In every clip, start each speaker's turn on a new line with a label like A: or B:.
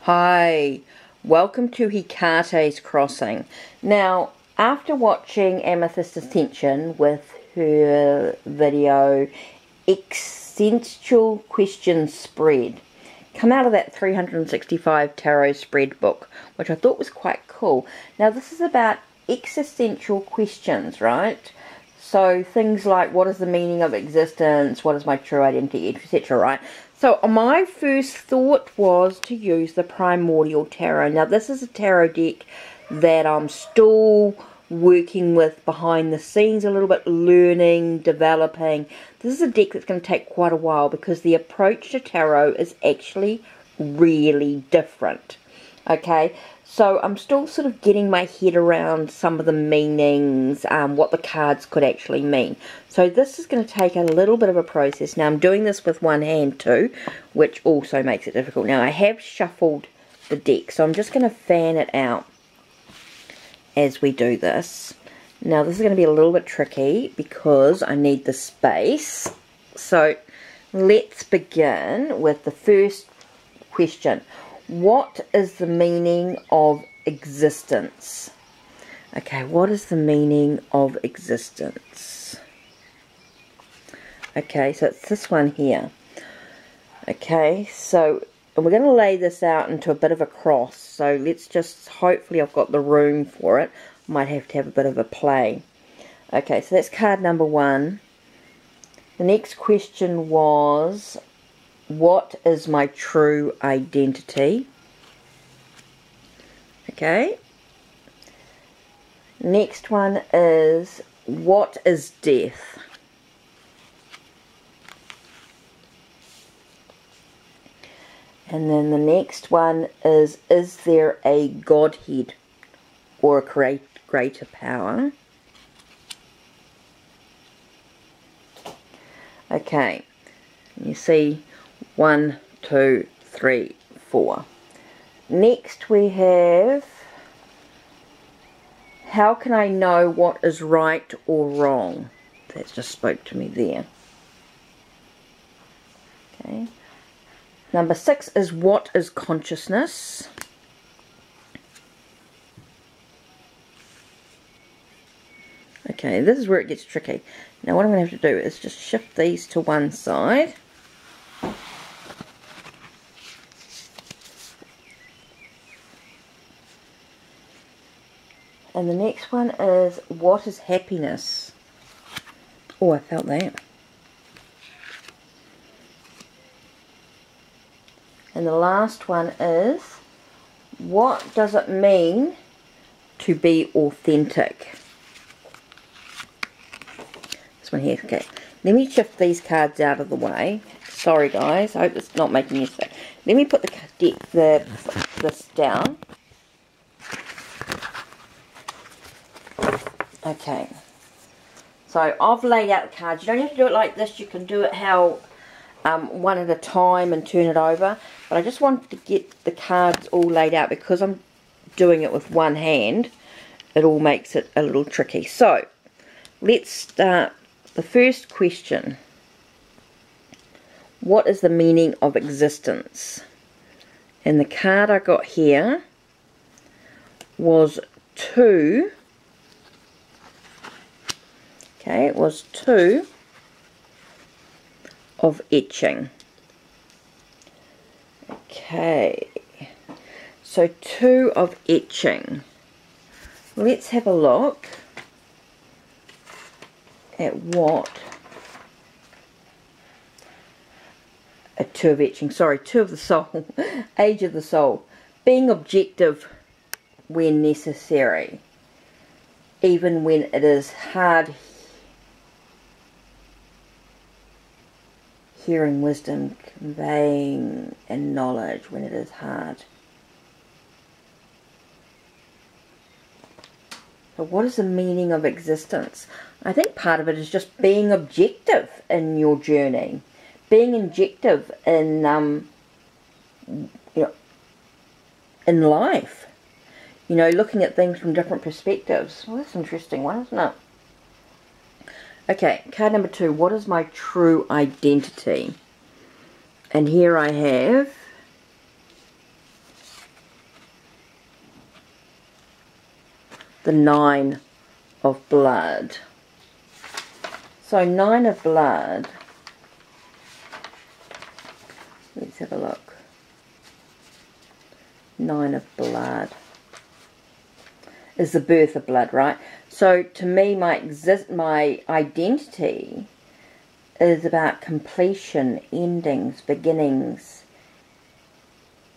A: Hi, welcome to HeKate's Crossing. Now, after watching Amethyst Ascension with her video Existential Question Spread, come out of that 365 tarot spread book, which I thought was quite cool. Now, this is about existential questions, right? So things like, what is the meaning of existence? What is my true identity? Etc. Right? So my first thought was to use the Primordial Tarot. Now this is a tarot deck that I'm still working with behind the scenes a little bit, learning, developing. This is a deck that's going to take quite a while because the approach to tarot is actually really different. Okay, so I'm still sort of getting my head around some of the meanings, what the cards could actually mean. So this is going to take a little bit of a process. Now I'm doing this with one hand too, which also makes it difficult. Now I have shuffled the deck, so I'm just going to fan it out as we do this. Now this is going to be a little bit tricky because I need the space. So let's begin with the first question. What is the meaning of existence? Okay, what is the meaning of existence? Okay, so it's this one here. Okay, so we're going to lay this out into a bit of a cross. So let's just, hopefully I've got the room for it. Might have to have a bit of a play. Okay, so that's card number one. The next question was, what is my true identity? Okay. Next one is, what is death? And then the next one is there a Godhead or a greater power? Okay. You see, 1, 2, 3, 4. Next we have, how can I know what is right or wrong? That just spoke to me there. Okay. Number 6 is, what is consciousness? Okay, this is where it gets tricky. Now what I'm going to have to do is just shift these to one side. And the next one is, what is happiness? Oh, I felt that. And the last one is, what does it mean to be authentic? This one here, okay. Let me shift these cards out of the way. Sorry guys, I hope it's not making you sick. Let me put this down. Okay, so I've laid out the cards. You don't have to do it like this. You can do it how one at a time and turn it over. But I just wanted to get the cards all laid out because I'm doing it with one hand. It all makes it a little tricky. So let's start. The first question. What is the meaning of existence? And the card I got here was 2. Okay, it was 2 of etching. Okay, so 2 of etching. Let's have a look at what a 2 of etching, sorry, 2 of the soul, age of the soul, being objective when necessary, even when it is hard, hearing wisdom, conveying and knowledge when it is hard. So what is the meaning of existence? I think part of it is just being objective in your journey, being objective in in life. You know, looking at things from different perspectives. Well, that's an interesting one, isn't it? Okay, card number 2. What is my true identity? And here I have the Nine of Blood. So Nine of Blood, let's have a look. Nine of Blood is the birth of blood, right? So to me, my identity is about completion, endings, beginnings,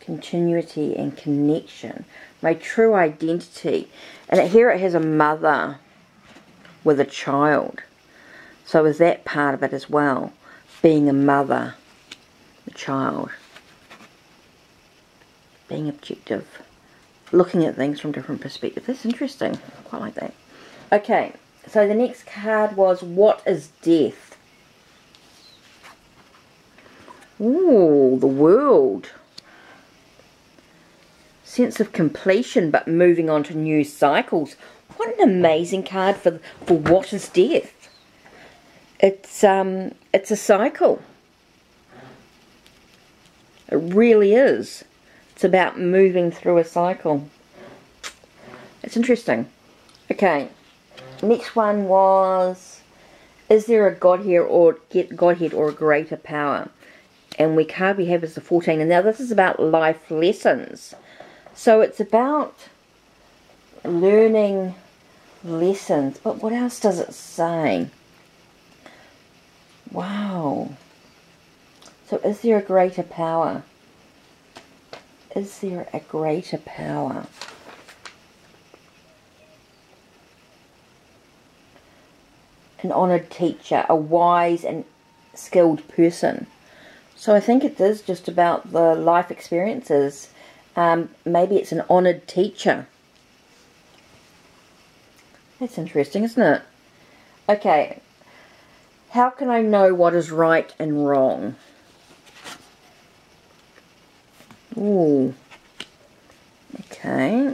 A: continuity and connection. My true identity. And here it has a mother with a child. So is that part of it as well? Being a mother, a child. Being objective. Looking at things from different perspectives. That's interesting. I quite like that. Okay, so the next card was, what is death? Ooh, the World. Sense of completion, but moving on to new cycles. What an amazing card for what is death. It's a cycle. It really is. It's about moving through a cycle. It's interesting. Okay, next one was, is there a Godhead or a greater power? And the card we have is the 14. And now this is about life lessons. So it's about learning lessons. But what else does it say? Wow. So is there a greater power? Is there a greater power? An honoured teacher, a wise and skilled person. So I think it is just about the life experiences. Maybe it's an honoured teacher. That's interesting, isn't it? Okay. How can I know what is right and wrong? Ooh. Okay.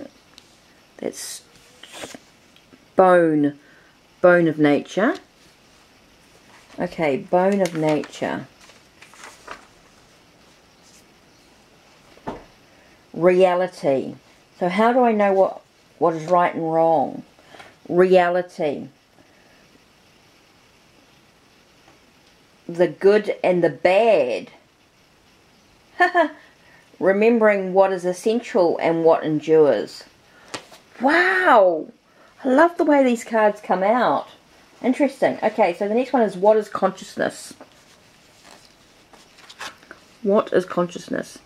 A: That's bone of nature. Okay, bone of nature. Reality. So how do I know what is right and wrong? Reality. The good and the bad. Remembering what is essential and what endures. Wow! I love the way these cards come out. Interesting. Okay, so the next one is, what is consciousness? What is consciousness?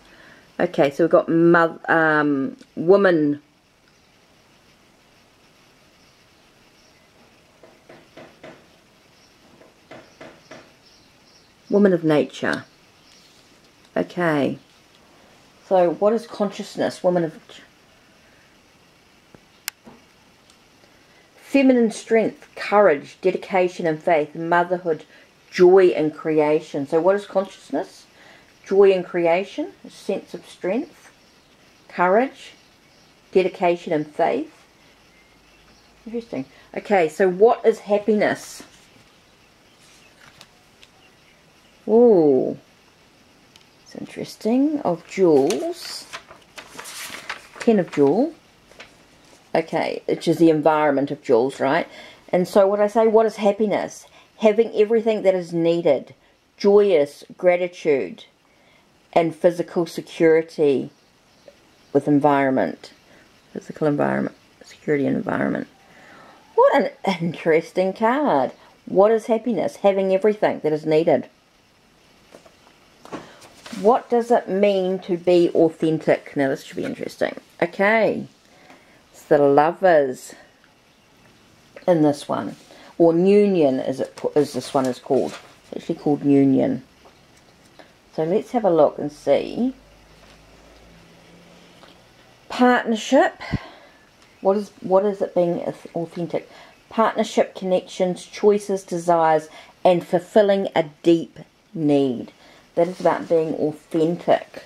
A: Okay, so we've got woman. Woman of nature. Okay. So what is consciousness? Woman of... Feminine strength, courage, dedication and faith, motherhood, joy and creation. So what is consciousness? Joy and creation, a sense of strength, courage, dedication and faith. Interesting. Okay, so what is happiness? Ooh, it's interesting. Of jewels, 10 of jewel. Okay, which is the environment of jewels, right? And so what I say, what is happiness? Having everything that is needed, joyous, gratitude, and physical security with environment. Physical environment, security and environment. What an interesting card. What is happiness? Having everything that is needed. What does it mean to be authentic? Now this should be interesting. Okay. It's the Lovers in this one. Or Union as this one is called. It's actually called Union. So let's have a look and see. Partnership. What is it being authentic? Partnership, connections, choices, desires, and fulfilling a deep need. That is about being authentic.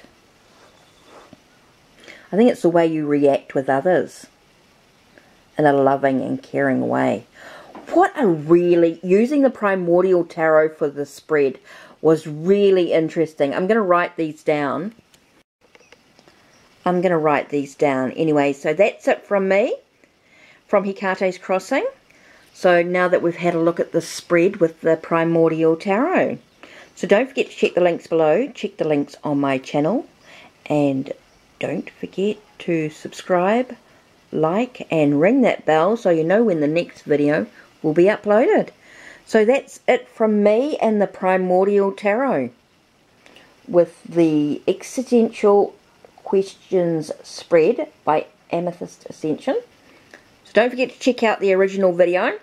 A: I think it's the way you react with others in a loving and caring way. What a really... Using the Primordial Tarot for the spread was really interesting. I'm going to write these down. Anyway, so that's it from me from HeKate's Crossing. So now that we've had a look at the spread with the Primordial Tarot. So don't forget to check the links below. Check the links on my channel. And don't forget to subscribe, like, and ring that bell so you know when the next video will be uploaded. So that's it from me and the Primordial Tarot with the Existential Questions spread by Amethyst Ascension. So don't forget to check out the original video.